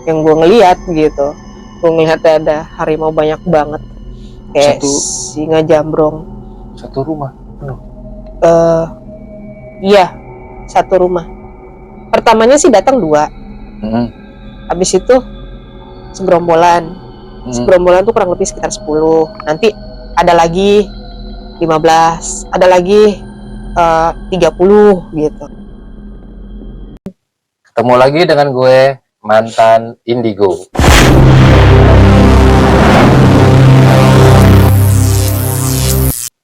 yang gue ngeliat gitu. Gue ngeliat ada harimau banyak banget, kayak singa jambrong. Satu rumah penuh? Iya, satu rumah. Pertamanya sih datang 2. Habis itu segerombolan. Segerombolan tuh kurang lebih sekitar 10. Nanti ada lagi 15, ada lagi 30 gitu. Ketemu lagi dengan gue, mantan Indigo.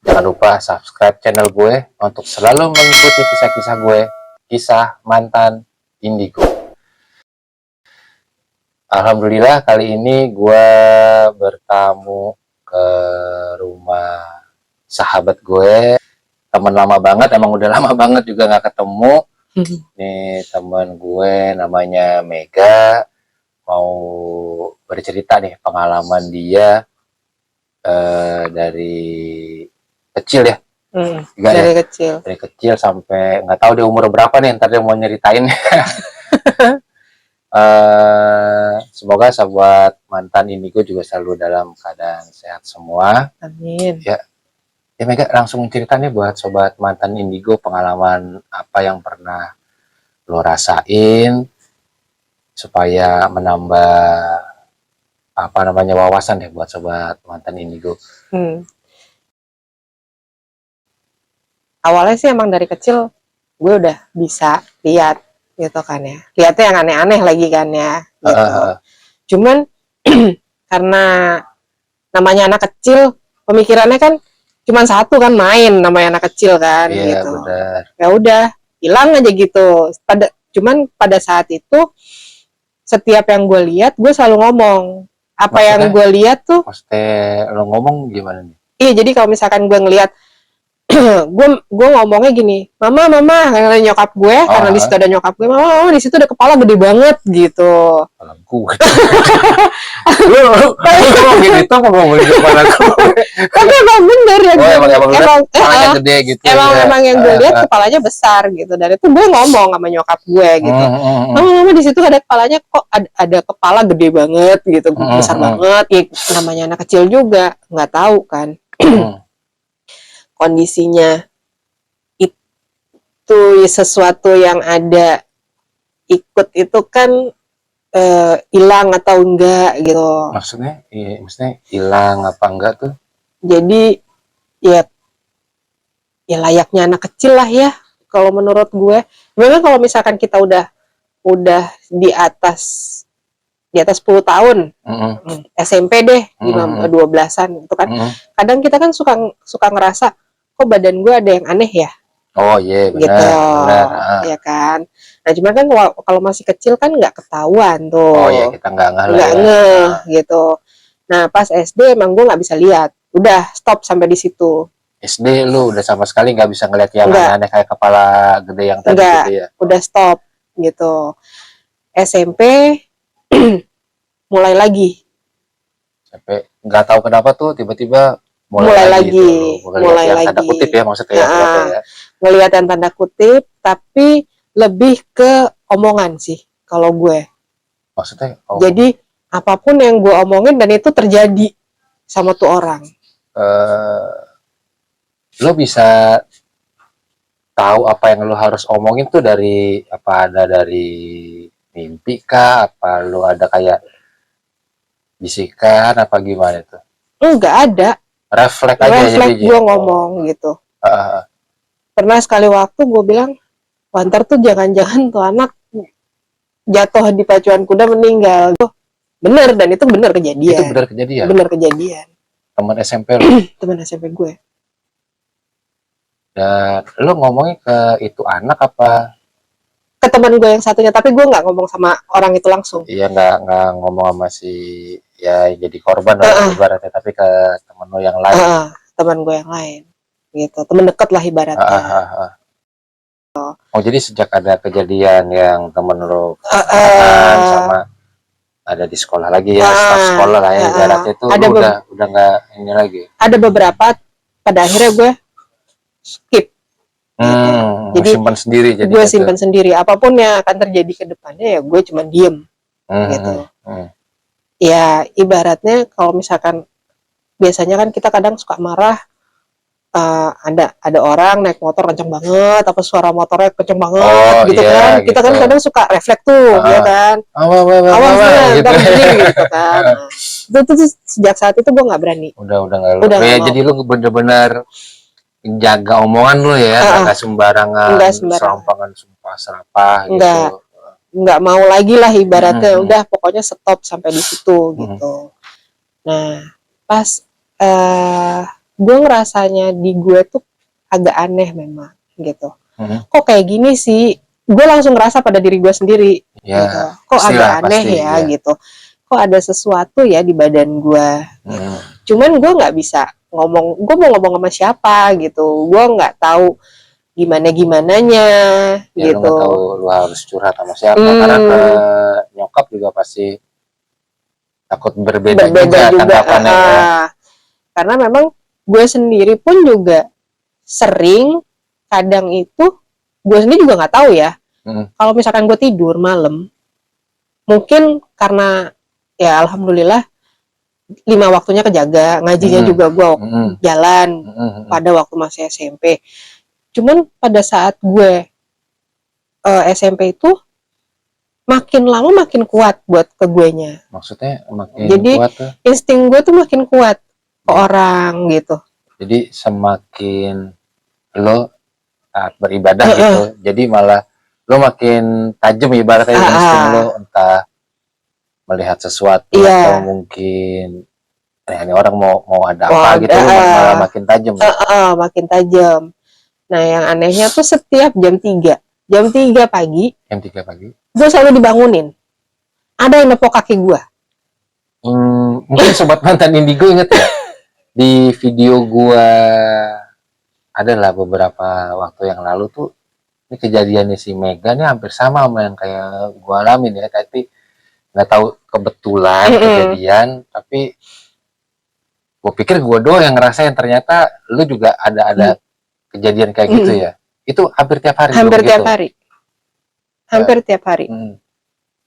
Jangan lupa subscribe channel gue untuk selalu mengikuti kisah-kisah gue, kisah mantan Indigo. Alhamdulillah kali ini gue bertamu ke rumah sahabat gue, teman lama banget, emang udah lama banget juga nggak ketemu. Nih teman gue namanya Mega, mau bercerita nih pengalaman dia dari kecil ya. Dari kecil. Dari kecil sampai nggak tahu dia umur berapa nih, ntar dia mau nyeritain. Semoga sahabat mantan Indigo juga selalu dalam keadaan sehat semua. Amin. Ya Mega, langsung ceritanya buat sobat mantan Indigo, pengalaman apa yang pernah lo rasain supaya menambah wawasan deh buat sobat mantan Indigo. Awalnya sih emang dari kecil gue udah bisa lihat gitu kan ya, lihatnya yang aneh-aneh lagi kan ya gitu. Cuman karena namanya anak kecil, pemikirannya kan cuma satu kan, main, namanya anak kecil kan. Iya, gitu. Benar. Ya udah, hilang aja gitu. Cuman pada saat itu setiap yang gue lihat gue selalu ngomong apa. Maksudnya, yang gue lihat tuh. Maksudnya lo ngomong gimana nih? Iya, jadi kalau misalkan gue ngelihat gue ngomongnya gini, mama karena nyokap gue, karena di situ ada nyokap gue, mama di situ ada kepala gede banget gitu. Kepala gue. Lu ngomong gitu apa ngomongin kepala gue? Tapi emang bener ya. Emang kepalanya gede gitu. Emang yang gue lihat kepalanya besar gitu. Dan itu gue ngomong sama nyokap gue gitu. Mama di situ ada kepalanya, kok ada kepala gede banget gitu, besar banget. Ya, namanya anak kecil juga nggak tahu kan. Kondisinya itu sesuatu yang ada ikut itu kan hilang atau enggak gitu. Maksudnya hilang apa enggak tuh? Jadi ya layaknya anak kecil lah ya kalau menurut gue. Memang kalau misalkan kita udah di atas 10 tahun, SMP deh, 12-an gitu kan. Kadang kita kan suka ngerasa, kok badan gue ada yang aneh ya. Oh iya, benar, gitu, benar. Ya kan. Nah cuman kan kalau masih kecil kan nggak ketahuan tuh. Oh iya, kita nggak ngeh gitu. Nah pas SD emang gue nggak bisa lihat, udah stop sampai di situ. SD lu udah sama sekali nggak bisa ngeliat yang aneh-aneh kayak kepala gede yang tadi gitu ya? Udah stop gitu. SMP mulai lagi. Sampai nggak tahu kenapa tuh tiba-tiba mulai lagi gitu. Mulai lagi. Tanda kutip ya maksudnya ya. Ngelihat yang tanda kutip, tapi lebih ke omongan sih kalau gue. Maksudnya? Jadi apapun yang gue omongin dan itu terjadi sama tuh orang. Lo bisa tahu apa yang lo harus omongin tuh dari apa? Ada dari mimpi kah? Apa lo ada kayak bisikan apa gimana tuh? Enggak ada. Refleks aja jadi gue ngomong gitu. Pernah sekali waktu gue bilang, ntar tuh jangan-jangan tuh anak jatuh di pacuan kuda meninggal. Bener, dan itu bener kejadian. Itu bener kejadian? Bener kejadian. Teman SMP lo? Teman SMP gue. Dan lo ngomongnya ke itu anak apa? Ke teman gue yang satunya, tapi gue nggak ngomong sama orang itu langsung. Iya, nggak ngomong sama si ya jadi korban lah ibaratnya, tapi ke teman lo yang lain. Teman gue yang lain gitu, teman dekat lah ibaratnya. Oh jadi sejak ada kejadian yang temen lo sama ada di sekolah lagi ya, staf sekolah lah ya ibaratnya itu udah nggak ini lagi. Ada beberapa pada akhirnya gue skip. Jadi simpan sendiri. Gue simpan sendiri. Apapun yang akan terjadi ke depannya ya gue cuma diem. gitu. Ya ibaratnya kalau misalkan biasanya kan kita kadang suka marah, ada orang naik motor kenceng banget, apa suara motornya kenceng banget gitu iya, kan. Kita kan gitu. kadang suka refleks tuh, ya kan. Awas gitu. ntar begini gitu kan. Nah, itu tuh sejak saat itu gue nggak berani. Udah nggak lu. Udah Ya, nggak jadi lu bener-bener jaga omongan lu ya, nggak sembarangan, Nggak sembarangan. serampangan sumpah serapah Nggak. gitu. Nggak mau lagi lah ibaratnya. Udah pokoknya stop sampai di situ gitu. Nah, pas gue ngerasanya di gue tuh agak aneh memang gitu. Kok kayak gini sih? Gue langsung ngerasa pada diri gue sendiri Ya, gitu. Kok agak aneh pasti, ya ya. gitu. Kok ada sesuatu ya di badan gue. Gitu. Cuman gue nggak bisa ngomong. Gue mau ngomong sama siapa gitu. Gue nggak tahu gimananya Ya, gitu. lu nggak tahu lu harus curhat sama siapa, karena ke nyokap juga pasti takut berbeda juga tanggapannya ya. Karena memang gue sendiri pun juga sering kadang itu gue sendiri juga nggak tahu ya. Kalau misalkan gue tidur malam, mungkin karena ya alhamdulillah 5 waktunya kejaga, ngajinya juga gue jalan pada waktu masih SMP. Cuman pada saat gue SMP itu makin lama makin kuat buat ke guenya. Maksudnya makin jadi, kuat tuh? Insting gue tuh makin kuat ke orang gitu. Jadi semakin lo taat beribadah gitu, jadi malah lo makin tajam ibaratnya insting lo, entah melihat sesuatu atau mungkin ini orang mau ada apa gitu, lo malah makin tajam. Makin tajam. Nah yang anehnya tuh setiap jam 3 pagi, gue selalu dibangunin. Ada yang nepok kaki gue. Mungkin sobat mantan Indigo inget ya, di video gue adalah beberapa waktu yang lalu tuh, ini kejadiannya si Mega nih hampir sama yang kayak gue alamin ya, tapi nggak tahu kebetulan kejadian, tapi gue pikir gue doang yang ngerasain, ternyata lu juga ada kejadian kayak gitu ya. Itu hampir tiap hari. Hampir tiap hari.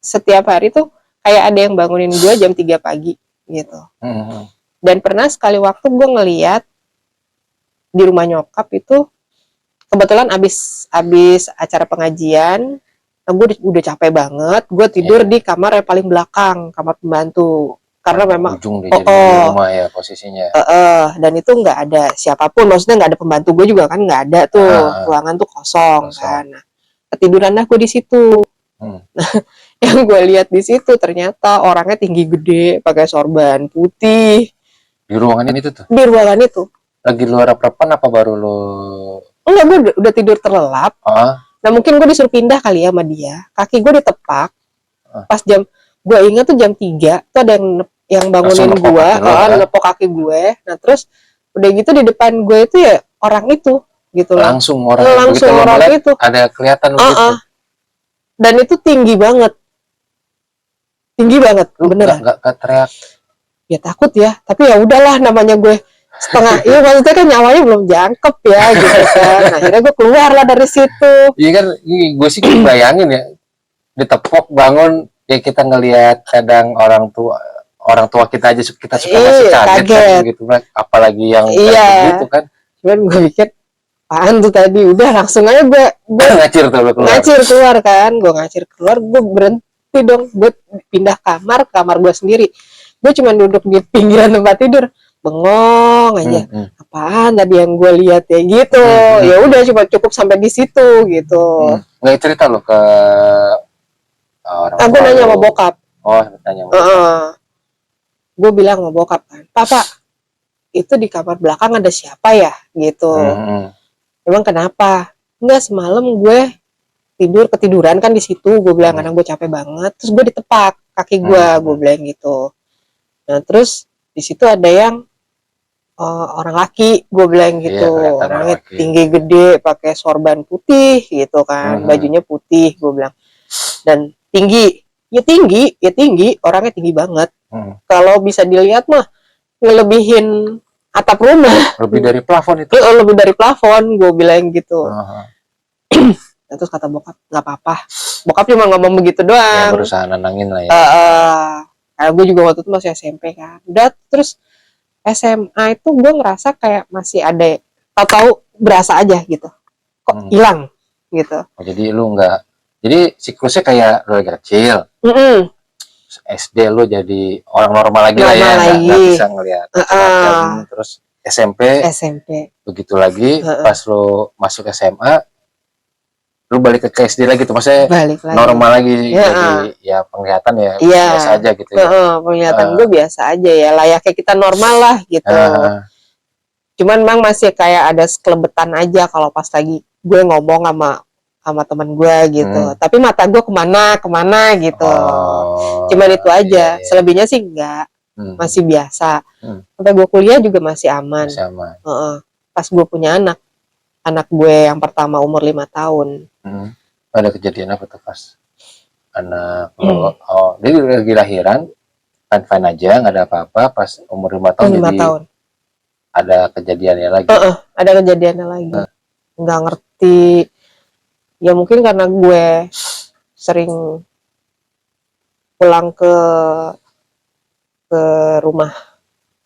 Setiap hari tuh kayak ada yang bangunin gue jam 3 pagi gitu. Dan pernah sekali waktu gue ngeliat di rumah nyokap itu, kebetulan abis acara pengajian, gue udah capek banget, gue tidur di kamar yang paling belakang, kamar pembantu. Karena memang ujung di rumah ya posisinya. Dan itu nggak ada siapapun, maksudnya nggak ada pembantu gue juga kan, nggak ada tuh, ruangan tuh kosong. Kan. Nah, ketiduran dah gue di situ. Nah, yang gue lihat di situ ternyata orangnya tinggi gede, pakai sorban putih. Di ruangan itu tuh? Di ruangan itu. Lagi lu harap-harapan apa baru lu? Enggak, gue udah tidur terlelap. Nah mungkin gue disuruh pindah kali ya sama dia. Kaki gue ditepak. Pas gue ingat tuh jam 3 tuh ada yang bangunin gue, nepok kaki gue. Nah terus udah gitu di depan gue itu ya orang itu gitu loh. Langsung orang itu ada kelihatan gitu. Dan itu tinggi banget, beneran. Gak teriak? Ya takut ya, tapi ya udahlah, namanya gue setengah, iya maksudnya kan nyawanya belum jangkep ya gitu kan. Akhirnya gue keluar lah dari situ. Iya kan, gue sih bayangin ya, ditepok bangun, ya kita ngelihat kadang orang tua kita aja kita suka masih kaget. Kan, gitu kan, apalagi yang gitu kan. Cuman gue pikir apaan tuh tadi, udah langsung aja gue ngacir keluar kan, gue berhenti dong, gue pindah kamar gue sendiri. Gue cuma duduk di pinggiran tempat tidur, bengong aja. Apaan tadi yang gue lihat ya gitu. Ya udah cuma cukup sampai di situ gitu. Nggak cerita lo ke orang tua? Aku nanya sama bokap. Nanya sama bokap. Gue bilang sama bokap kan, Papa, itu di kamar belakang ada siapa ya gitu. Emang kenapa? Enggak, semalam gue ketiduran kan di situ. Gue bilang karena gue capek banget. Terus gue ditepak kaki gue bilang gitu. Nah terus di situ ada yang orang laki, gue bilang gitu, orangnya tinggi gede, pakai sorban putih gitu kan, bajunya putih, gue bilang, dan tinggi, orangnya tinggi banget. Kalau bisa dilihat mah ngelebihin atap rumah. Lebih dari plafon itu? Lebih dari plafon, gue bilang gitu. Terus kata bokap nggak apa-apa, bokap cuma ngomong begitu Ya doang. berusaha nenangin lah ya. Kayak gue juga waktu itu masih SMP kan, udah terus SMA itu gue ngerasa kayak masih ada, tahu-tahu berasa aja gitu, kok hilang gitu. Oh, jadi lu nggak, jadi siklusnya kayak lu lagi kecil, SD lu jadi orang normal lagi lah ya, Normal nggak lagi. bisa ngelihat macam-macam. Terus SMP begitu lagi, pas lu masuk SMA lu balik ke SD lagi tuh, maksudnya balik lagi. normal lagi, jadi ya penglihatan ya biasa aja gitu ya. Penglihatan gue biasa aja ya, layaknya kita normal lah gitu. Cuman memang masih kayak ada sekelebetan aja kalau pas lagi gue ngomong sama teman gue gitu. Tapi mata gue kemana gitu. Cuman itu aja. Selebihnya sih enggak, masih biasa. Sampai gue kuliah juga masih aman. Pas gue punya anak gue yang pertama umur 5 tahun. Ada kejadian apa tuh pas anak lo? Oh, dia lagi lahiran fine aja, nggak ada apa-apa. Pas umur 5 tahun 5 jadi tahun. ada kejadiannya lagi. Ada kejadiannya lagi. Nggak ngerti. Ya mungkin karena gue sering pulang ke rumah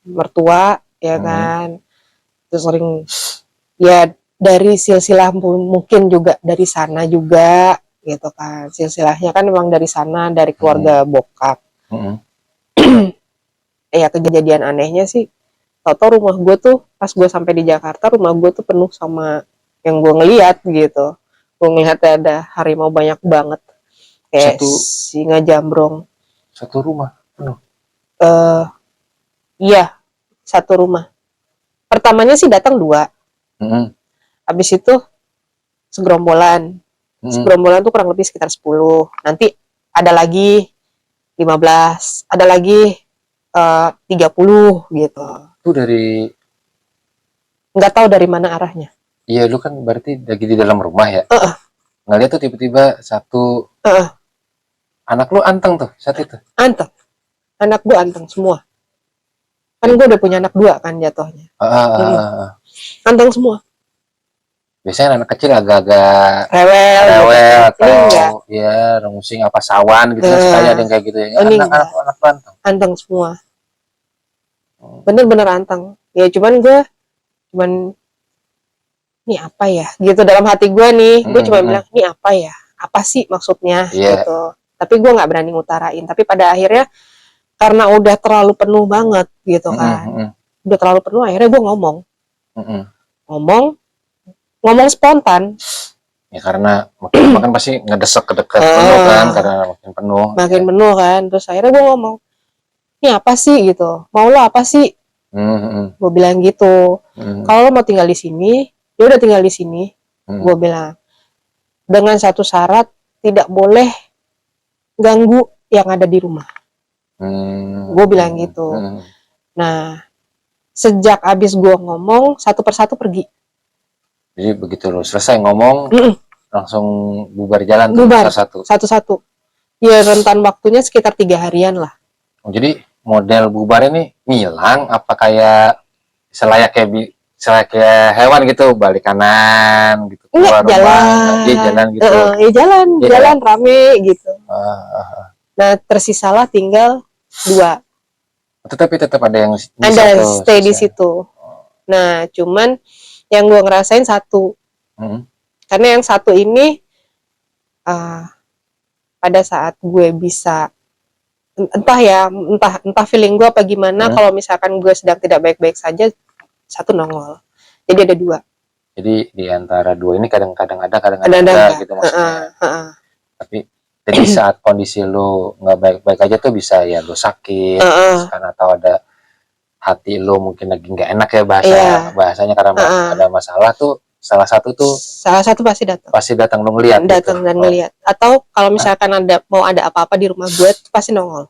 mertua ya kan. Terus sering ya dari silsilah mungkin juga dari sana juga gitu kan. Silsilahnya kan memang dari sana, dari keluarga bokap. Ya kejadian anehnya sih, tau-tau rumah gue tuh pas gue sampai di Jakarta, rumah gue tuh penuh sama yang gue ngeliat gitu. Gue ngeliat ada harimau banyak banget, kayak singa jambrong. Satu rumah penuh? Iya, satu rumah. Pertamanya sih datang 2. Habis itu segerombolan. Segerombolan tuh kurang lebih sekitar 10. Nanti ada lagi 15, ada lagi 30 gitu. Itu dari, nggak tahu dari mana arahnya. Iya, lu kan berarti lagi di dalam rumah ya. Ngeliat tuh tiba-tiba satu. Anak lu anteng tuh saat itu? Anteng. Anak gue anteng semua. Kan gue udah punya anak 2 kan jatuhnya. Anteng semua. Biasanya anak kecil agak-agak rewel gitu. Atau ya rungsing apa sawan gitu kan, sekali ada yang kayak gitu ya. Anak anteng. Anteng semua. Bener-bener anteng. Ya cuman ini apa ya gitu dalam hati gue nih. Gue cuma bilang ini apa ya, apa sih maksudnya gitu. Tapi gue nggak berani ngutarain. Tapi pada akhirnya karena udah terlalu penuh banget gitu kan, udah terlalu penuh, akhirnya gue ngomong spontan. Ya karena makin pasti ngedesek ke dekat penuh kan, karena makin penuh. Penuh kan. Terus akhirnya gue ngomong, ini apa sih gitu, mau lo apa sih? Gue bilang gitu. Kalau lo mau tinggal di sini, ya udah tinggal di sini. Gue bilang dengan satu syarat, tidak boleh ganggu yang ada di rumah. Gue bilang gitu. Nah, sejak abis gue ngomong, satu persatu pergi. Jadi begitu lo selesai ngomong, langsung bubar jalan tuh, satu-satu. Ya rentan waktunya sekitar 3 harian lah. Jadi model bubar ini ngilang apa kayak selayaknya hewan gitu, balik kanan gitu, keluar rumah, jalan gitu. Jalan rame gitu. Nah tersisalah tinggal 2. Tapi tetap ada yang stay di situ. Nah cuman yang gue ngerasain 1. Karena yang 1 ini pada saat gue bisa entah feeling gue apa gimana, kalau misalkan gue sedang tidak baik-baik saja, 1 nongol. Jadi ada 2. Jadi di antara 2 ini kadang-kadang ada, kadang-kadang enggak gitu maksudnya. Tapi jadi saat kondisi lu nggak baik-baik aja tuh bisa ya lu sakit, karena atau ada hati lu mungkin lagi nggak enak ya bahasanya karena ada masalah tuh, salah satu pasti datang lu ngeliat dan ngeliat. Atau kalau misalkan mau ada apa-apa di rumah gue pasti nongol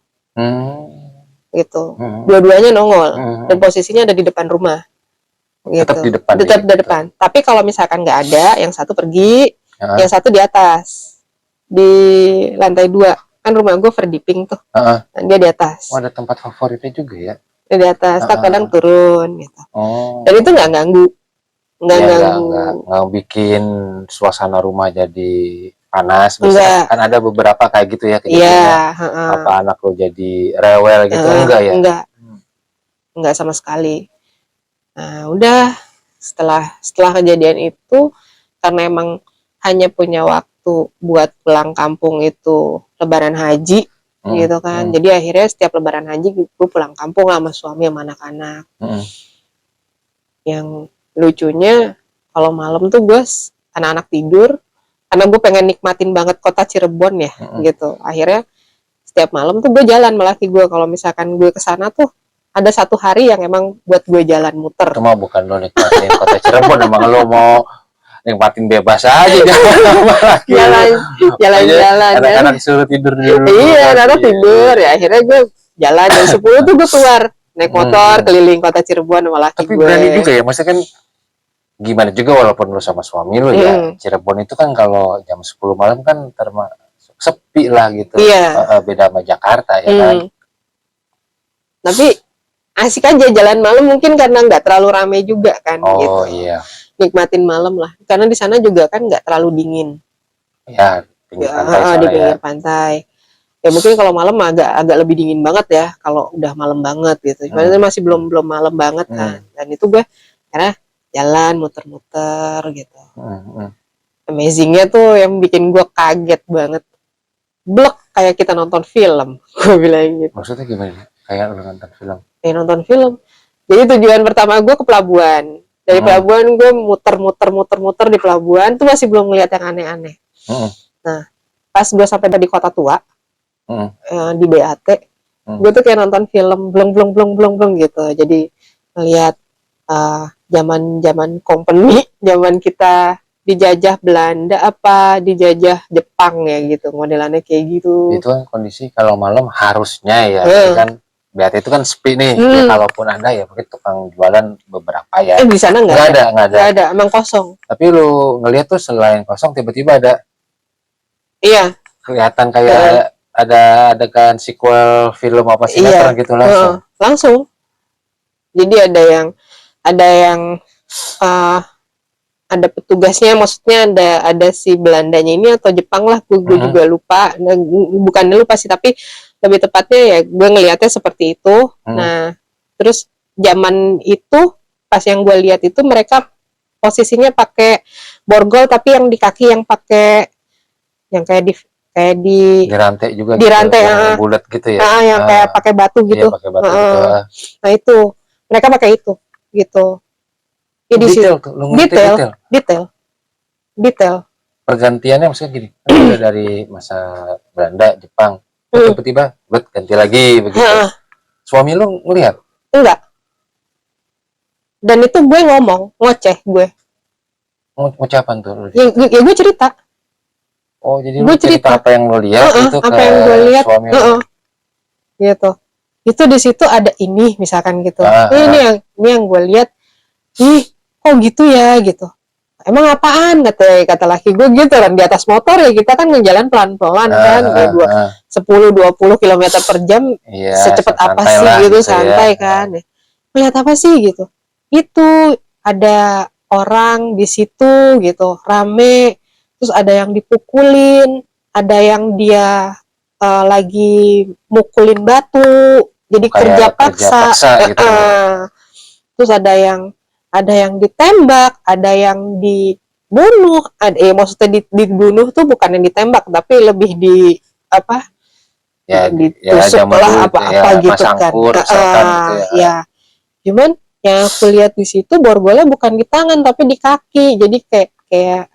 gitu. Dua-duanya nongol dan posisinya ada di depan rumah gitu. Tetap di depan. Tapi kalau misalkan nggak ada, yang 1 pergi, yang 1 di atas, di lantai 2 kan rumah gue verdipping tuh. Dia di atas. Ada tempat favoritnya juga ya. Di atas, kadang turun gitu. Dan itu nggak ganggu. nggak Ya ganggu. nggak bikin suasana rumah jadi panas. Enggak. Biasanya kan ada beberapa kayak gitu ya Iya, kejadiannya. heeh. Apa anak lo jadi rewel gitu? Enggak ya? Enggak sama sekali. Nah, udah setelah kejadian itu, karena emang hanya punya waktu buat pulang kampung itu Lebaran Haji gitu kan. Jadi akhirnya setiap Lebaran Haji gue pulang kampung lah sama suami sama anak-anak. Yang lucunya kalau malam tuh gue anak-anak tidur, karena gue pengen nikmatin banget kota Cirebon ya gitu. Akhirnya setiap malam tuh gue jalan sama laki gue, kalau misalkan gue kesana tuh ada satu hari yang emang buat gue jalan muter. Itu mah bukan lo nikmatin kota Cirebon, emang lo mau nikmatin bebas aja jalan-jalan anak-anak suruh tidur dulu. Iya, anak tidur ya. Akhirnya gue jalan jam 10 tuh gue keluar naik motor keliling kota Cirebon sama laki Tapi gue. berani juga ya, maksudnya kan gimana juga walaupun lo sama suami lo ya, Cirebon itu kan kalau jam 10 malam kan termasuk sepi lah gitu. Iya. Beda sama Jakarta ya kan. Tapi asik aja jalan malam, mungkin karena nggak terlalu ramai juga kan. Oh gitu. iya. Nikmatin malam lah, karena di sana juga kan nggak terlalu dingin. Ya, pinggir pantai di pinggir ya. pantai. Ya mungkin kalau malam agak lebih dingin banget ya, kalau udah malam banget gitu. Cuman masih belum malam banget kan. Dan itu gue karena jalan muter-muter gitu. Amazingnya tuh yang bikin gue kaget banget. Blek kayak kita nonton film, gue bilang gitu. Maksudnya gimana? Kayak lu nonton film? Kayak nonton film. Jadi tujuan pertama gue ke pelabuhan. Dari pelabuhan gue muter di pelabuhan tuh masih belum ngeliat yang aneh-aneh. Nah, pas gue sampai di Kota Tua, di BAT, gue tuh kayak nonton film bleng gitu. Jadi ngeliat zaman company, zaman kita dijajah Belanda apa dijajah Jepang ya gitu, modelannya kayak gitu. Itu kan kondisi kalau malam harusnya ya, kan BAT itu kan sepi nih. Ya, kalaupun ada ya mungkin tukang jualan beberapa ya. Di sana nggak ada, emang kosong. Tapi lu ngeliat tuh selain kosong tiba-tiba ada. Iya. Kelihatan kayak ada adegan sequel film apa sinetron gitu langsung. Langsung. Jadi ada yang ada petugasnya, maksudnya ada si Belandanya ini atau Jepang lah, gue juga lupa. Nah, bukannya lupa sih, tapi lebih tepatnya ya gue ngelihatnya seperti itu. Nah, terus zaman itu pas yang gue lihat itu mereka posisinya pakai borgol, tapi yang di kaki yang pakai yang kayak di rantai juga, di rantai yang bulat gitu ya. Yang kayak pakai batu gitu. Iya, pakai batu gitu. Nah itu mereka pakai itu gitu. Jadi detail. Pergantiannya maksudnya gini, kan dari masa Belanda, Jepang, tiba-tiba ganti lagi begitu. Suami lu ngelihat? Enggak. Dan itu gue ngoceh gue. Ngoceh apaan tuh? Ya gue cerita. Oh, jadi gue cerita apa yang lo lihat itu apa yang gue lihat, gitu. Itu di situ ada ini misalkan gitu. Ini yang gue lihat. Ih, kok gitu ya gitu. Emang apaan kata laki gue gitu kan, di atas motor ya kita kan ngejalan pelan-pelan kan, 10-20 km per jam, secepat apa sih gitu, santai kan. Melihat apa sih gitu. Itu ada orang di situ gitu, rame, terus ada yang dipukulin, ada yang dia lagi mukulin batu, jadi kerja paksa gitu. Terus ada yang ditembak, ada yang dibunuh, maksudnya dibunuh tuh bukan yang ditembak, tapi lebih ditusuk lah apa gitu kan. Ya, cuman yang aku lihat di situ borgolnya bukan di tangan tapi di kaki, jadi kayak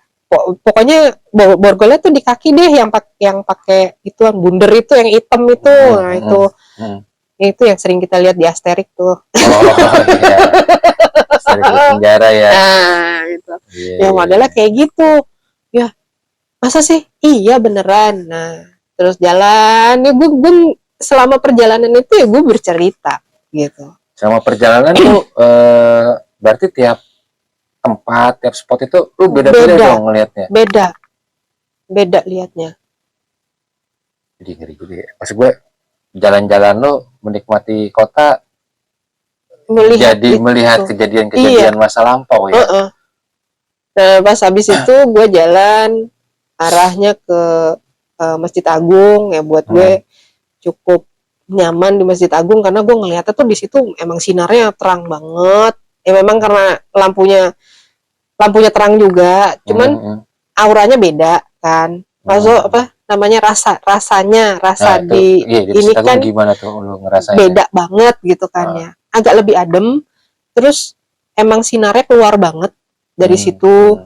pokoknya borgolnya tuh di kaki deh, yang pakai itu yang bunder itu yang hitam itu. Nah itu yang sering kita lihat di Asterix tuh. Asterix di penjara ya. Nah gitu. Yang modelnya kayak gitu. Ya masa sih? Iya beneran. Nah terus jalan ya, gue selama perjalanan itu ya gue bercerita gitu. Selama perjalanan tuh berarti tiap tempat, tiap spot itu lu beda-beda dong ngelihatnya. Beda lihatnya. Jadi ngeri juga ya. Maksud gue jalan-jalan lu menikmati kota, melihat kejadian-kejadian masa lampau ya. Nah, pas habis itu gue jalan arahnya ke Masjid Agung ya, buat gue cukup nyaman di Masjid Agung karena gue ngeliatnya tuh di situ emang sinarnya terang banget. Ya memang karena lampunya terang juga, cuman auranya beda kan. Masuk apa namanya, rasanya Nah, rasa itu di iya di ini Masjid Agung kan gimana tuh lu ngerasainnya? beda banget gitu kan ya. Agak lebih adem, terus emang sinarnya keluar banget dari situ.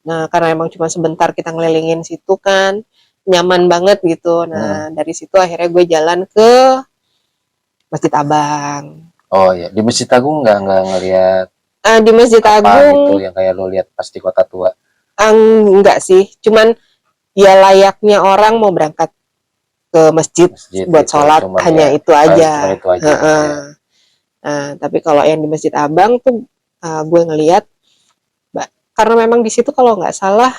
Nah, karena emang cuma sebentar kita ngelilingin situ kan, nyaman banget gitu. Nah, dari situ akhirnya gue jalan ke Masjid Abang. Oh ya, di Masjid Agung nggak ngelihat Di Masjid apa gitu Agung yang kayak lo lihat pas di Kota Tua? enggak sih, cuman ya layaknya orang mau berangkat ke masjid buat Itu sholat, cuman hanya ya itu aja. cuman itu aja gitu ya. Nah, tapi kalau yang di Masjid Abang tuh gue ngelihat, karena memang di situ kalau nggak salah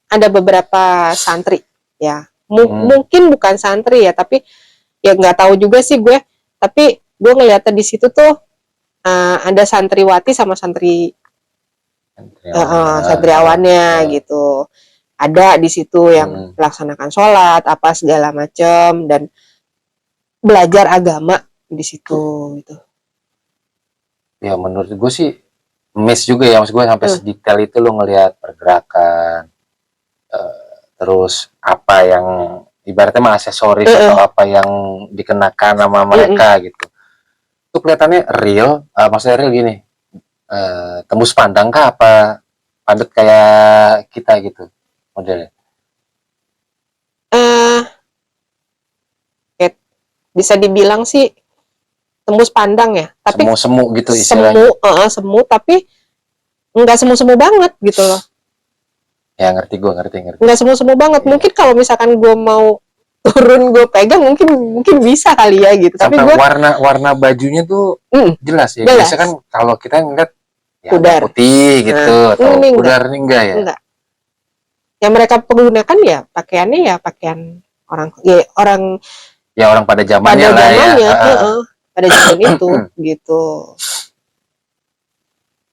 ada beberapa santri ya. Mungkin bukan santri ya, tapi ya nggak tahu juga sih gue. Tapi gue ngeliatnya di situ tuh ada santriwati sama santriawannya gitu. Ada di situ yang melaksanakan sholat apa segala macam dan belajar agama di situ gitu. Ya menurut gue sih miss juga ya, maksud gue sampai sedetail itu lo ngelihat pergerakan, terus apa yang ibaratnya mah aksesoris atau apa yang dikenakan sama mereka gitu. Itu kelihatannya real, maksudnya real gini, tembus pandang kah apa padat kayak kita gitu modelnya? Bisa dibilang sih tembus pandang ya, tapi semu gitu istilahnya. Semu tapi nggak semu banget gitu loh. Ya ngerti. Nggak semu banget. Yeah. Mungkin kalau misalkan gue mau turun gue pegang mungkin bisa kali ya gitu. Sampai tapi gue warna bajunya tuh jelas ya. Jelas. Biasa kan kalau kita ngeliat ya pudar putih gitu atau pudar nih enggak ya. Enggak. Yang mereka pergunakan ya pakaiannya ya pakaian orang pada zamannya lah ya. Pada zaman itu gitu.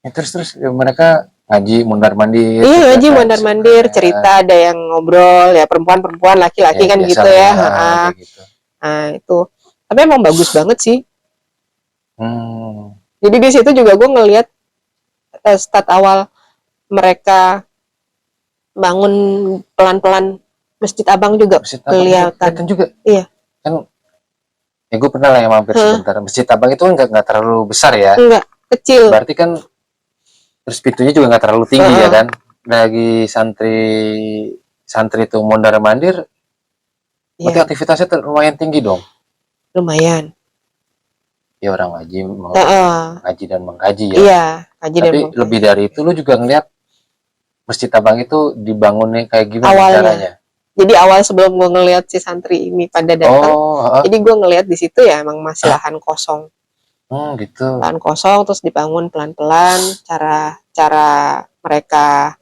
Ya, terus ya, mereka ngaji mondar-mandir. Iya, ngaji mondar-mandir, cerita, ada yang ngobrol ya, perempuan laki-laki ya, kan gitu ya. Gitu. Nah, itu. Tapi emang bagus banget sih. Jadi di situ juga gue ngelihat start awal mereka bangun pelan-pelan Masjid Abang juga kelihatan juga. Iya. Kan ya gue pernah lah yang mampir sebentar. Masjid Abang itu kan nggak terlalu besar ya. Enggak, kecil. Berarti kan terus pintunya juga nggak terlalu tinggi ya kan. Lagi santri itu mondar-mandir. Berarti aktivitasnya lumayan tinggi dong. Lumayan. Ya orang ngaji ngaji dan mengkaji ya. Iya, ngaji dan mengkaji. Lebih dari itu lu juga ngeliat Masjid Abang itu dibangunnya kayak gimana caranya? Jadi awal sebelum gue ngeliat si santri ini pada datang, jadi gue ngeliat di situ ya emang masih lahan kosong. Gitu. Lahan kosong terus dibangun pelan-pelan, cara mereka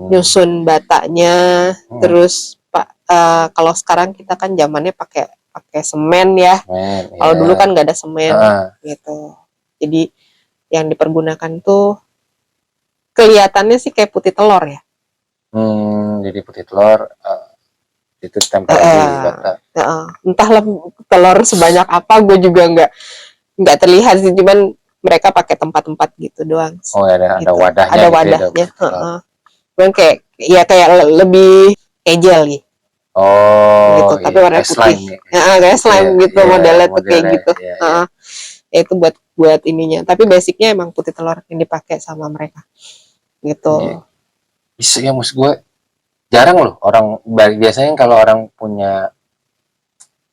nyusun batanya, terus kalau sekarang kita kan zamannya pakai semen ya. Kalau dulu kan nggak ada semen gitu. Jadi yang dipergunakan tuh kelihatannya sih kayak putih telur ya. Jadi putih telur itu tempel di bata. Entahlah telur sebanyak apa, gue juga nggak terlihat sih, cuman mereka pakai tempat-tempat gitu doang. Oh ada gitu. wadahnya. Ada wadahnya. Cuman kayak lebih kejel gitu. Oh, gitu. Tapi warna putih. Kayak slime gitu, modelnya tuh kayak gitu. Itu buat ininya. Tapi basicnya emang putih telur yang dipakai sama mereka. Gitu. Bisa ya, maksud gue jarang loh orang, biasanya kalau orang punya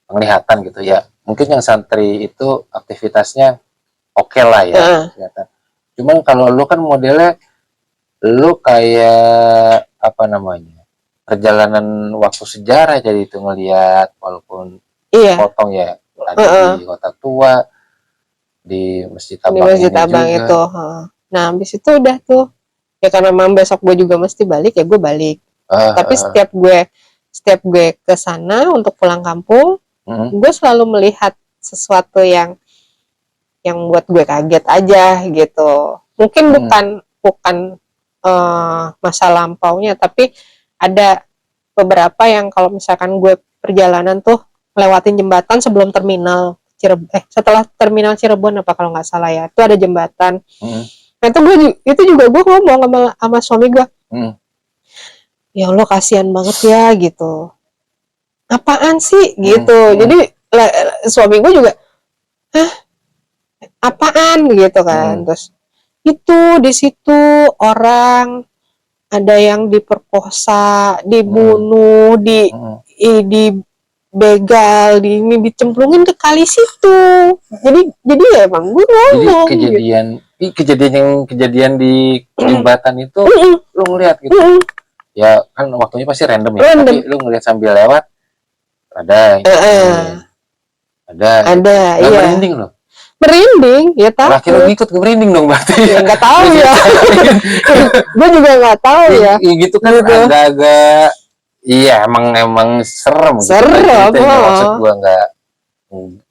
penglihatan gitu ya, mungkin yang santri itu aktivitasnya oke lah ya. Cuman kalau lu kan modelnya lu kayak apa namanya, perjalanan waktu sejarah jadi itu ngelihat, walaupun potong ya tadi di Kota Tua, di Masjid Abang ini itu. Nah habis itu udah tuh ya, karena memang besok gue juga mesti balik ya, gue balik. Tapi setiap gue ke sana untuk pulang kampung, gue selalu melihat sesuatu yang buat gue kaget aja gitu. Mungkin bukan masa lampaunya, tapi ada beberapa yang kalau misalkan gue perjalanan tuh lewatin jembatan sebelum terminal setelah terminal Cirebon apa kalau nggak salah ya, itu ada jembatan. Nah itu juga gue ngomong sama suami gue, ya Allah kasihan banget ya gitu, apaan sih gitu. Jadi suami gue juga, hah apaan gitu kan. Terus itu di situ orang ada yang diperkosa, dibunuh, dibegal, dicemplungin ke kali situ. Jadi ya emang gue ngomong. Jadi kejadian di jembatan itu lu ngeliat gitu. Ya kan waktunya pasti random ya. Tapi lu ngeliat sambil lewat ada iya. Merinding loh. Merinding, ya takut. Akhirnya ngikut ke merinding dong berarti. Ya nggak tahu ya. Gue juga nggak tahu ya. Gitu kan agak-agak, iya emang serem. Serem. Gitu, maksud gue nggak,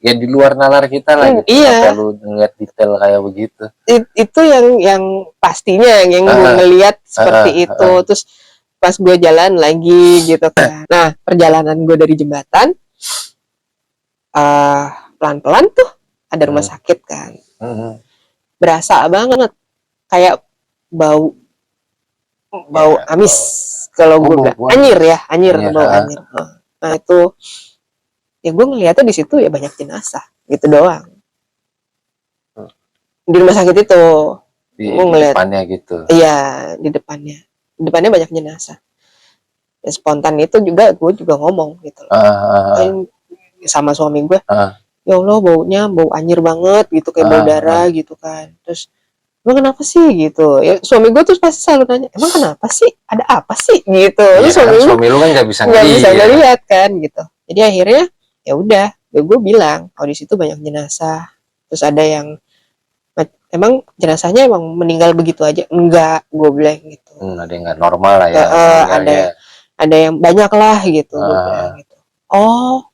ya di luar nalar kita lah gitu. Iya. Kalau ngeliat detail kayak begitu. Itu yang pastinya yang gue ngeliat seperti itu. Terus pas gue jalan lagi gitu kan. Nah perjalanan gue dari jembatan, pelan-pelan tuh ada rumah sakit kan. Berasa banget kayak bau amis kalau gue bilang. Anyir. Bau anyir. Nah itu ya gue ngeliatnya di situ ya banyak jenazah gitu doang. Di rumah sakit itu di depannya gitu. Iya, di depannya banyak jenazah. Ya, spontan itu juga gue juga ngomong gitu loh. Sama suami gue, ya Allah bau anyir banget gitu, kayak bau darah gitu kan. Terus emang kenapa sih gitu ya, suami gue terus pasti selalu nanya, emang kenapa sih, ada apa sih gitu. Ya, suami lu kan nggak bisa ngeliat kan gitu. Jadi akhirnya ya udah gue bilang, oh di situ banyak jenazah. Terus ada yang emang jenazahnya emang meninggal begitu aja, enggak, gue bilang gitu. Ada yang nggak normal lah ya. Ada yang banyak lah gitu, gue bilang gitu. Oh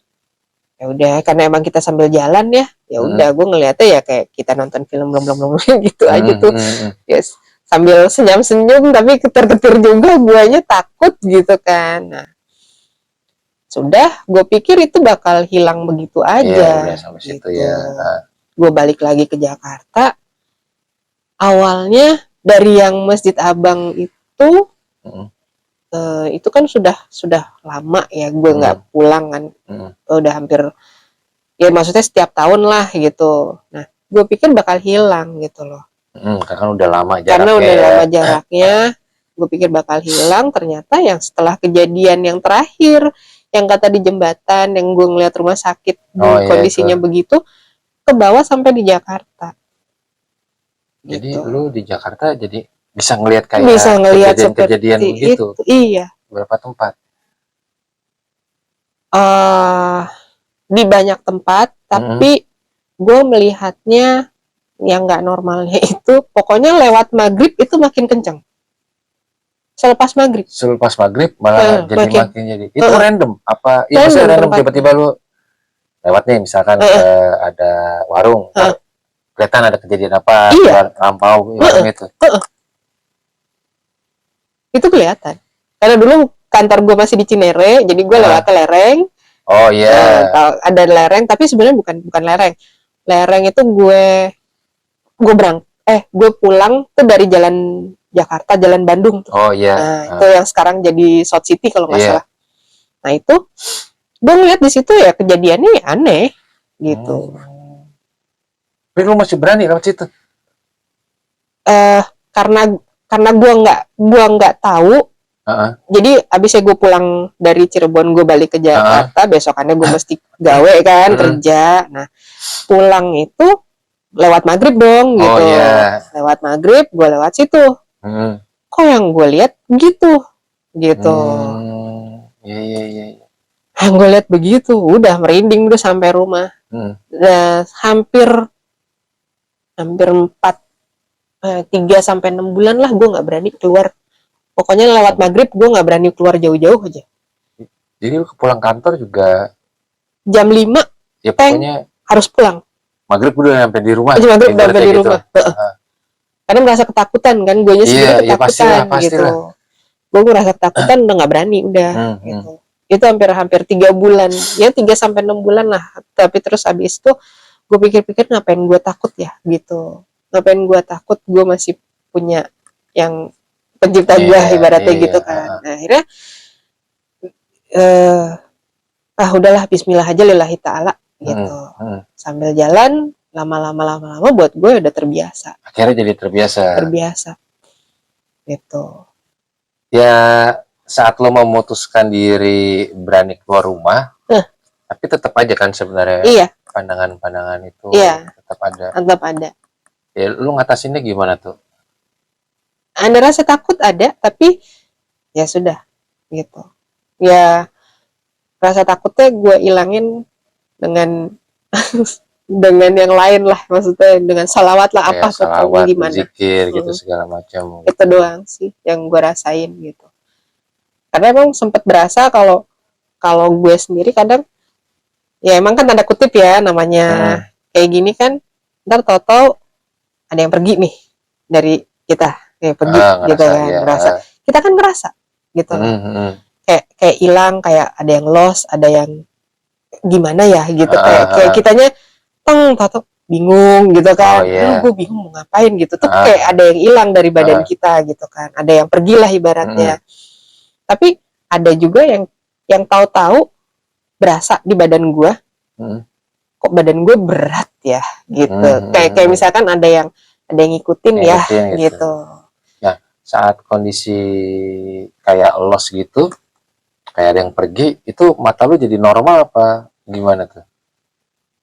ya udah, karena emang kita sambil jalan ya udah gue ngeliatnya ya kayak kita nonton film belum gitu aja tuh. Yes, sambil senyum tapi ketar-ketir juga, guanya takut gitu kan. Nah sudah, gue pikir itu bakal hilang begitu aja. Udah sampai situ ya. Gue balik lagi ke Jakarta. Awalnya dari yang Masjid Abang itu kan sudah lama ya gue nggak pulang kan. Udah hampir, ya maksudnya setiap tahun lah gitu. Nah gue pikir bakal hilang gitu loh. Karena udah lama jaraknya. Gue pikir bakal hilang, ternyata yang setelah kejadian yang terakhir yang kata di jembatan, yang gue ngeliat rumah sakit kondisinya begitu, ke bawah sampai di Jakarta. Jadi gitu. Lu di Jakarta jadi bisa ngelihat kayak kejadian begitu. Iya. Berapa tempat? Di banyak tempat, tapi gue melihatnya yang nggak normalnya itu pokoknya lewat maghrib itu makin kenceng. Selepas maghrib malah makin jadi. Itu random apa? Ya maksudnya random, tiba-tiba lu lewat nih misalkan ada warung. Kelihatan ada kejadian apa, lampau itu. Itu kelihatan. Karena dulu kantor gue masih di Cinere, jadi gue lewat lereng. Oh iya. Ada lereng, tapi sebenarnya bukan lereng. Lereng itu gue pulang tuh dari jalan Jakarta, jalan Bandung tuh. Oh iya. Nah, itu yang sekarang jadi South City kalau nggak salah. Nah itu gue ngeliat di situ ya kejadiannya aneh gitu. Tapi lu masih berani lewat situ? Karena gue nggak tahu. Jadi abisnya gue pulang dari Cirebon, gue balik ke Jakarta, besokannya gue mesti gawe kan, kerja. Nah pulang itu lewat maghrib dong gitu. Lewat maghrib gue lewat situ. Kok yang gue lihat gitu. Iya. Gue lihat begitu, udah merinding udah sampai rumah. Udah hampir 3-6 bulan lah gue nggak berani keluar. Pokoknya lewat maghrib gue nggak berani keluar jauh-jauh aja. Jadi lu pulang kantor juga jam 5 ya pokoknya harus pulang. Maghrib udah sampai di rumah. Maghrib udah sampai di rumah. Karena merasa ketakutan kan, gue sendiri Iya, ketakutan pastilah. gitu. Gue merasa ketakutan, udah nggak berani udah gitu. Itu hampir 3 bulan, ya 3 sampai 6 bulan lah. Tapi terus abis itu gue pikir-pikir ngapain gue takut ya gitu. Ngapain gue takut, gue masih punya yang pencipta gue ibaratnya gitu kan. Nah, akhirnya udahlah bismillah aja lillahi ta'ala gitu. Sambil jalan lama-lama buat gue udah terbiasa. Akhirnya jadi terbiasa gitu. Ya, saat lo memutuskan diri berani keluar rumah, tapi tetap aja kan sebenarnya pandangan-pandangan itu tetap ada. Ya, lu ngatasinnya gimana tuh? Ada rasa takut ada, tapi ya sudah gitu. Ya rasa takutnya gue ilangin dengan dengan yang lain lah, maksudnya dengan salawat lah, apa salawat, gimana, zikir gitu segala macam. Itu doang sih yang gue rasain gitu. Karena emang sempat berasa kalau gue sendiri kadang ya emang kan tanda kutip ya namanya kayak gini kan, ntar tau-tau ada yang pergi nih dari kita, kayak pergi gitu kan, ngerasa kita kan ngerasa gitu kayak hilang, kayak ada yang lost, ada yang gimana ya gitu, kayak kitanya tau-tau bingung gitu kan, gue bingung mau ngapain gitu tuh, kayak ada yang hilang dari badan kita gitu kan, ada yang pergilah ibaratnya. Tapi ada juga yang tahu-tahu berasa di badan gue, kok badan gue berat ya gitu, kayak misalkan ada yang ngikutin ya gitu. Nah, saat kondisi kayak loss gitu, kayak ada yang pergi, itu mata lu jadi normal apa gimana tuh?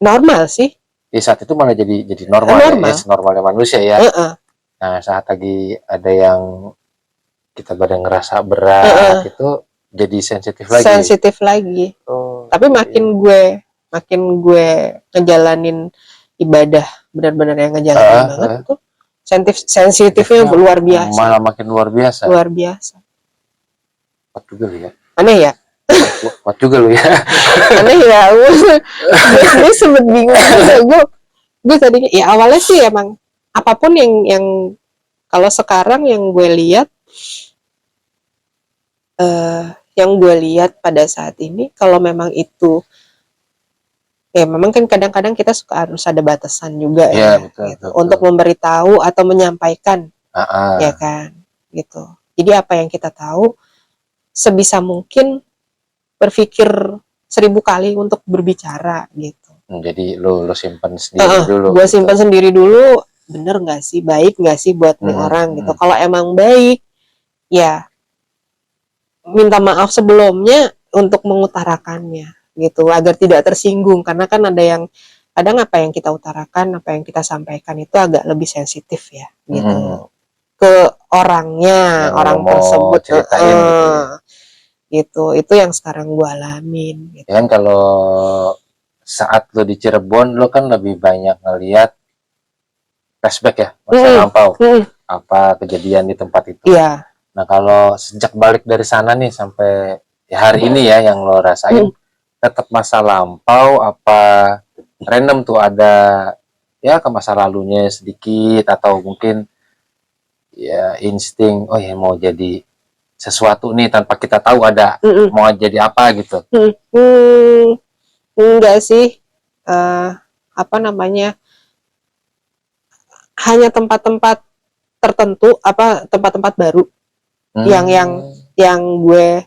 Normal sih. Saat itu malah jadi normal. Ya, normalnya manusia ya. Nah, saat lagi ada yang kita badan ngerasa berat, itu jadi sensitif lagi. Tapi makin gue ngejalanin ibadah benar-benar yang ngejalanin banget tuh, sensitifnya luar biasa. Malah makin luar biasa. Kuat juga lu ya. Aneh ya. Kuat juga lu ya. Aneh ya. Gue sempet bingung juga. Gue tadinya ya awalnya sih emang apapun yang kalau sekarang yang gue lihat pada saat ini, kalau memang itu ya memang kan kadang-kadang kita suka harus ada batasan juga betul, gitu, untuk memberitahu atau menyampaikan ya kan gitu. Jadi apa yang kita tahu sebisa mungkin berpikir 1000 kali untuk berbicara gitu. Jadi lu simpan sendiri dulu. Gue simpan sendiri dulu, bener nggak sih, baik nggak sih buat nih orang gitu. Kalau emang baik, ya minta maaf sebelumnya untuk mengutarakannya gitu, agar tidak tersinggung, karena kan ada yang kadang apa yang kita utarakan, apa yang kita sampaikan itu agak lebih sensitif ya gitu ke orangnya, orang tersebut gitu. Itu yang sekarang gue alamin gitu. Kan kalau saat lo di Cirebon, lo kan lebih banyak ngelihat flashback ya, masa lampau, apa kejadian di tempat itu. Nah, kalau sejak balik dari sana nih sampai hari ini ya yang lo rasain, tetap masa lampau apa random tuh ada ya ke masa lalunya sedikit, atau mungkin ya insting mau jadi sesuatu nih tanpa kita tahu ada mau jadi apa gitu. Enggak sih, apa namanya, hanya tempat-tempat tertentu, apa tempat-tempat baru yang gue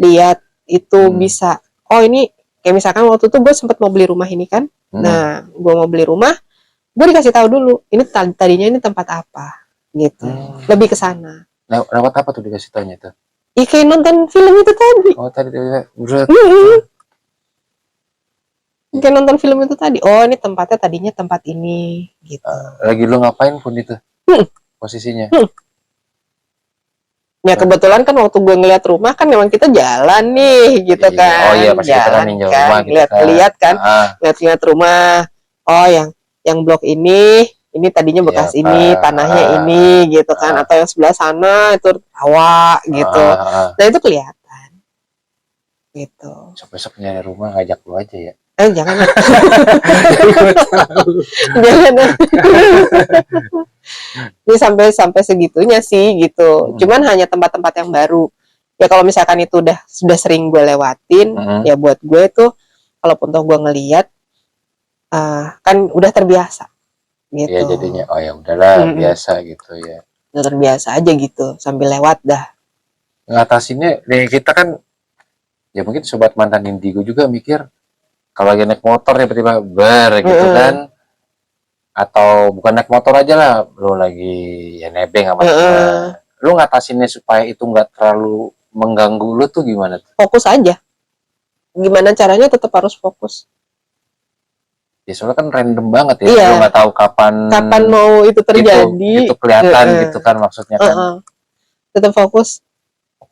lihat itu bisa, ini kayak misalkan waktu itu gue sempat mau beli rumah ini kan. Nah, gue mau beli rumah, gue dikasih tahu dulu ini tadinya ini tempat apa gitu. Lebih ke sana. Lewat apa tuh dikasih tanya tuh? Kayak nonton film itu tadi. Kayak nonton film itu tadi. Ini tempatnya tadinya tempat ini gitu. Lagi lu ngapain pun itu? Posisinya? Ya kebetulan kan waktu gue ngeliat rumah kan memang kita jalan nih gitu kan. Pas jalan kita kan, rumah gitu lihat kan. Lihat rumah. Yang blok ini tadinya bekas ini, tanahnya ini gitu kan, atau yang sebelah sana itu rawa gitu. Nah itu kelihatan gitu. Besok nyari rumah ngajak lu aja ya. Jangan. Jangan. Ini sampai segitunya sih gitu. Cuman hanya tempat-tempat yang baru. Ya kalau misalkan itu sudah sering gue lewatin, ya buat gue tuh kalaupun toh gue ngeliat kan udah terbiasa gitu. Iya jadinya oh ya udahlah biasa gitu ya. Udah terbiasa aja gitu sambil lewat dah. Ngatasinnya nih kita kan ya mungkin sobat mantan indigo juga mikir kalau lagi naik motor tiba-tiba gitu kan, atau bukan naik motor aja lah, lo lagi ya nebeng sama teman, lu ngatasinnya supaya itu nggak terlalu mengganggu lu tuh gimana tuh? Fokus aja. Gimana caranya tetap harus fokus. Ya soalnya kan random banget ya, iya. lu nggak tahu kapan mau itu terjadi. Itu kelihatan gitu kan maksudnya kan. Tetap fokus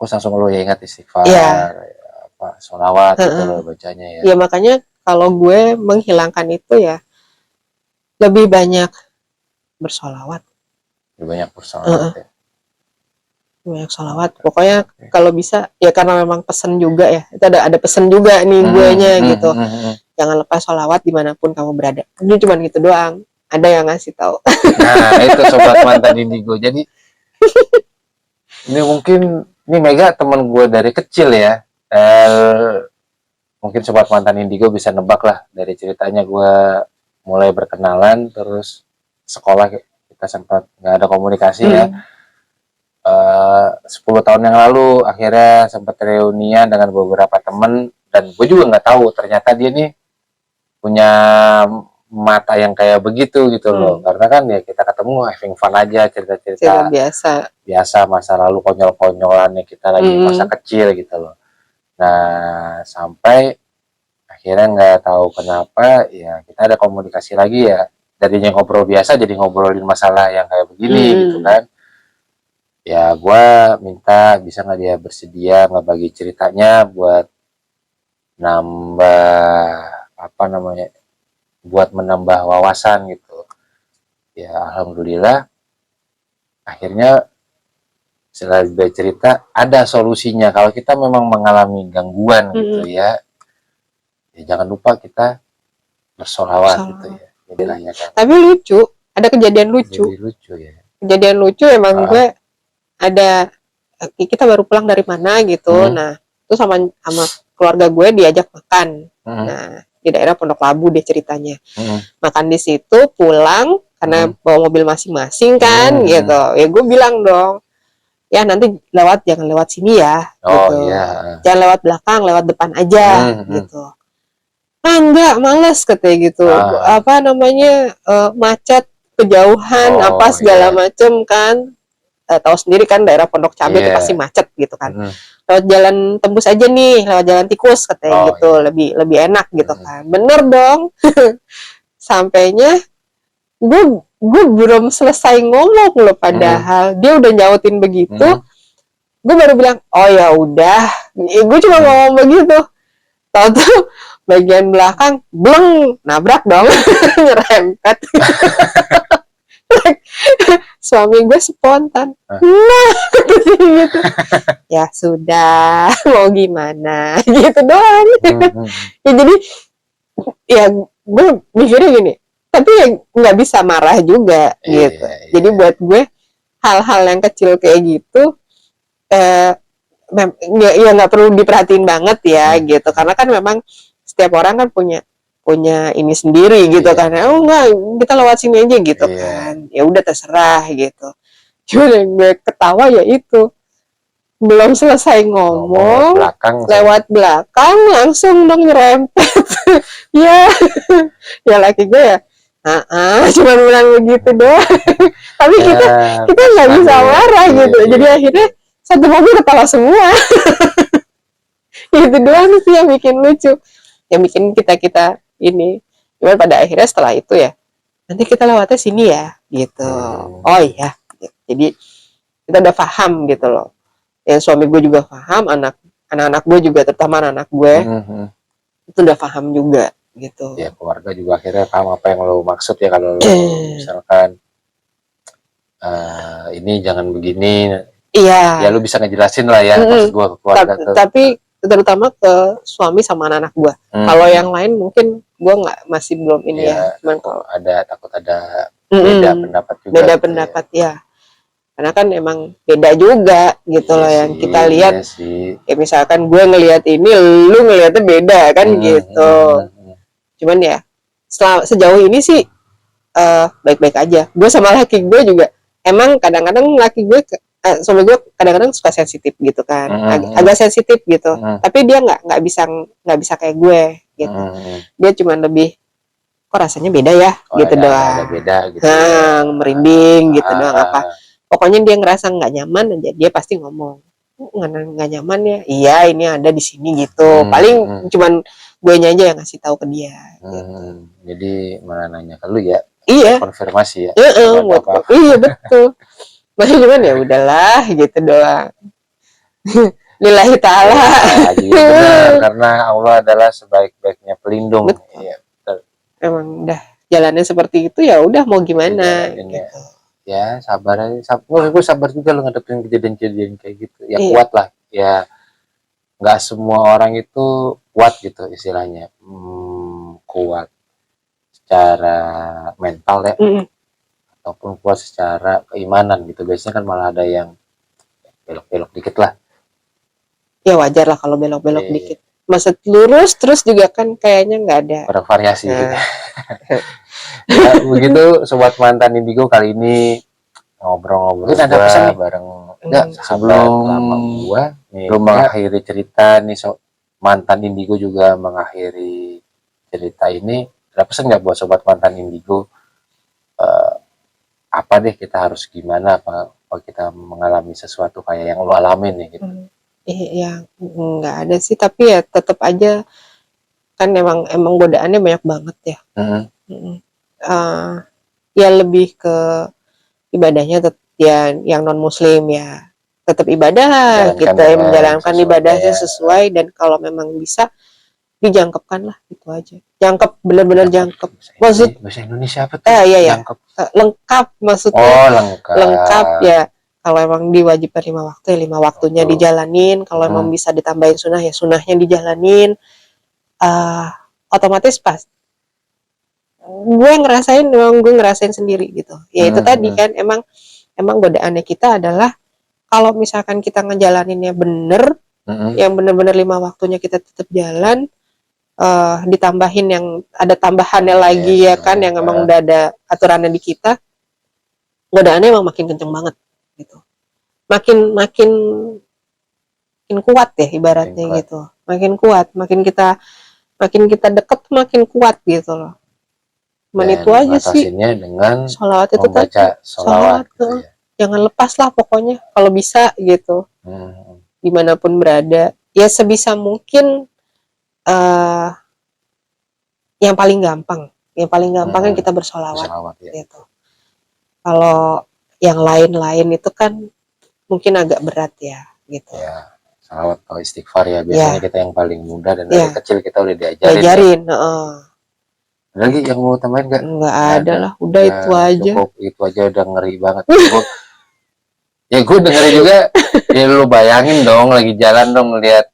langsung lu ya ingat istighfar, apa sholawat gitu loh bacanya ya. Ya makanya kalau gue menghilangkan itu ya lebih banyak bersolawat. Lebih banyak bersolawat ya. Banyak sholawat. Pokoknya kalau bisa ya karena memang pesen juga ya. Itu ada pesen juga nih guenya gitu. Jangan lepas sholawat dimanapun kamu berada. Ini cuma gitu doang. Ada yang ngasih tahu. Nah itu sobat mantan indigo. Jadi ini mungkin ini Mega teman gue dari kecil ya. Mungkin sobat mantan indigo bisa nebak lah dari ceritanya gue mulai berkenalan terus sekolah kita sempat nggak ada komunikasi ya. 10 tahun yang lalu akhirnya sempat reunian dengan beberapa temen dan gue juga nggak tahu ternyata dia nih punya mata yang kayak begitu gitu loh, karena kan ya kita ketemu having fun aja, cerita-cerita biasa masa lalu konyol-konyolan kita lagi masa kecil gitu loh. Nah sampai akhirnya nggak tahu kenapa ya kita ada komunikasi lagi ya, tadinya ngobrol biasa jadi ngobrolin masalah yang kayak begini gitu kan. Ya gue minta bisa nggak dia bersedia ngebagi ceritanya buat nambah apa namanya, buat menambah wawasan gitu. Ya alhamdulillah akhirnya setelah dia cerita ada solusinya kalau kita memang mengalami gangguan gitu ya, ya jangan lupa kita bersolawat gitu ya. Jadi, tapi lucu, ada kejadian lucu. Jadi lucu ya. Kejadian lucu emang gue ada, kita baru pulang dari mana gitu, nah itu sama keluarga gue diajak makan, nah di daerah Pondok Labu deh ceritanya, makan di situ pulang karena bawa mobil masing-masing kan gitu, ya gue bilang dong, ya nanti jangan lewat sini ya, gitu, jangan lewat belakang, lewat depan aja, gitu. Enggak, males katanya gitu, apa namanya macet, kejauhan, apa segala macem kan. Tahu sendiri kan daerah Pondok Cabe itu pasti macet gitu kan. Lewat jalan tembus aja nih, lewat jalan tikus katanya gitu, lebih enak gitu kan. Bener dong. Sampainya gue belum selesai ngomong loh, padahal dia udah nyautin begitu. Gue baru bilang, oh ya udah. Gue cuma ngomong begitu. Tahu-tahu bagian belakang bleng, nabrak dong. Nyerempet. Suami gue spontan, nah gitu. Ya sudah, mau gimana gitu doang. Ya jadi ya gue mikirnya gini, tapi ya nggak bisa marah juga gitu. Jadi buat gue hal-hal yang kecil kayak gitu ya nggak perlu diperhatiin banget ya gitu, karena kan memang setiap orang kan punya ini sendiri gitu kan. Oh enggak, kita lewat sini aja gitu kan. Ya udah terserah gitu. Cuma yang gue ketawa ya itu, belum selesai ngomong lewat belakang langsung dong nyerempet. Ya ya laki gue ya cuma bilang begitu doang. Tapi kita nggak bisa marah gitu. Jadi akhirnya satu mobil ketawa semua. Itu doang sih yang bikin lucu, yang bikin kita ini. Cuman pada akhirnya setelah itu ya, nanti kita lewatnya sini ya gitu. Oh iya, jadi kita udah paham gitu loh. Yang suami gue juga paham, anak-anak gue juga, terutama anak gue itu udah paham juga gitu. Ya keluarga juga akhirnya paham apa yang lo maksud ya, kalau lo misalkan ini jangan begini. Iya. Ya lo bisa ngejelasin lah ya maksud gue ke keluarga. Tapi terutama ke suami sama anak gue. Kalau yang lain mungkin gue masih belum ini ya. Cuman kalau takut ada beda Mm-mm. pendapat juga Beda gitu pendapat ya. Karena kan emang beda juga gitu Iya loh yang sih, kita lihat. iya sih. Kayak misalkan gue ngelihat ini, lu ngelihatnya beda kan gitu. Cuman ya sejauh ini sih baik-baik aja. Gue sama laki gue juga emang kadang-kadang laki gue suami gue kadang-kadang suka sensitif gitu kan, agak sensitif gitu. Tapi dia nggak bisa kayak gue gitu. Dia cuma lebih kok rasanya beda ya gitu doang. Ada beda gitu ya. Merinding gitu doang apa. Pokoknya dia ngerasa nggak nyaman aja dia pasti ngomong nggak nyaman ya. Iya ini ada di sini gitu. Paling cuman gue aja yang ngasih tahu ke dia. Gitu. Jadi malah nanya ke lu ya. Iya. Konfirmasi ya. Iya betul. Masih cuman ya udahlah gitu doang. Lillahi ta'ala. Ya, benar karena Allah adalah sebaik-baiknya pelindung. Betul. Ya, emang udah jalannya seperti itu ya udah mau gimana gitu. Ya sabar aja. Gue sabar juga lo ngadepin kejadian-kejadian kayak gitu. Ya Iya. kuat lah. Ya nggak semua orang itu kuat gitu istilahnya. Kuat secara mental ya. Ataupun kuat secara keimanan gitu. Biasanya kan malah ada yang belok-belok dikit lah. Ya wajar lah kalau belok-belok dikit. Masa lurus terus juga kan kayaknya nggak ada. Bervariasi gitu. Ya, begitu sobat mantan Indigo kali ini ngobrol-ngobrol ada pesan nih bareng enggak sebelum lama gua nih belum mengakhiri cerita nih mantan Indigo juga mengakhiri cerita ini ada pesan nggak buat sobat mantan Indigo apa deh kita harus gimana apa kita mengalami sesuatu kayak yang lo alamin nih gitu. Ya nggak ada sih tapi ya tetap aja kan emang godaannya banyak banget ya. Ya lebih ke ibadahnya ya yang non muslim ya tetap ibadah kita menjalankan ibadahnya sesuai dan kalau memang bisa dijangkepkan lah itu aja jangkep benar-benar jangkep maksud bahasa Indonesia apa tuh iya lengkap maksudnya lengkap ya kalau emang diwajibkan 5 waktu ya 5 waktunya dijalanin kalau emang bisa ditambahin sunnah ya sunnahnya dijalanin otomatis pas gue ngerasain sendiri gitu ya itu tadi kan emang godaannya kita adalah kalau misalkan kita ngejalaninnya bener yang bener-bener 5 waktunya kita tetap jalan ditambahin yang ada tambahannya lagi ya kan yang emang udah ada aturannya di kita godaannya emang makin kenceng banget gitu makin kuat ya ibaratnya gitu makin kuat makin kita deket makin kuat gitu loh itu aja sih dengan sholawat itu membaca sholawat gitu ya. Jangan lepas lah pokoknya kalau bisa gitu dimanapun berada ya sebisa mungkin yang paling gampang kan kita bersolawat gitu kalau yang lain-lain itu kan mungkin agak berat ya gitu ya salawat atau istighfar ya biasanya kita yang paling mudah dan dari kecil kita udah diajarin lagi yang mau tambahin nggak ada lah udah ya, itu aja cukup itu aja udah ngeri banget ya gue dengerin juga ya lu bayangin dong lagi jalan dong ngeliat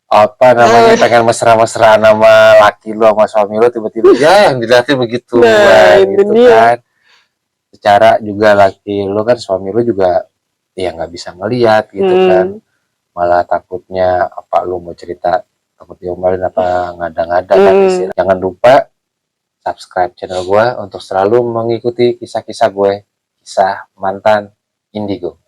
apa namanya pengen mesra-mesra nama laki lu sama suami lu tiba-tiba ya yang dilihatin begitu gitu kan secara juga laki lu kan suami lu juga ya nggak bisa melihat gitu kan malah takutnya apa lu mau cerita takut diomelin apa ngada-ngada kan istilah. Jangan lupa subscribe channel gue untuk selalu mengikuti kisah-kisah gue kisah mantan Indigo.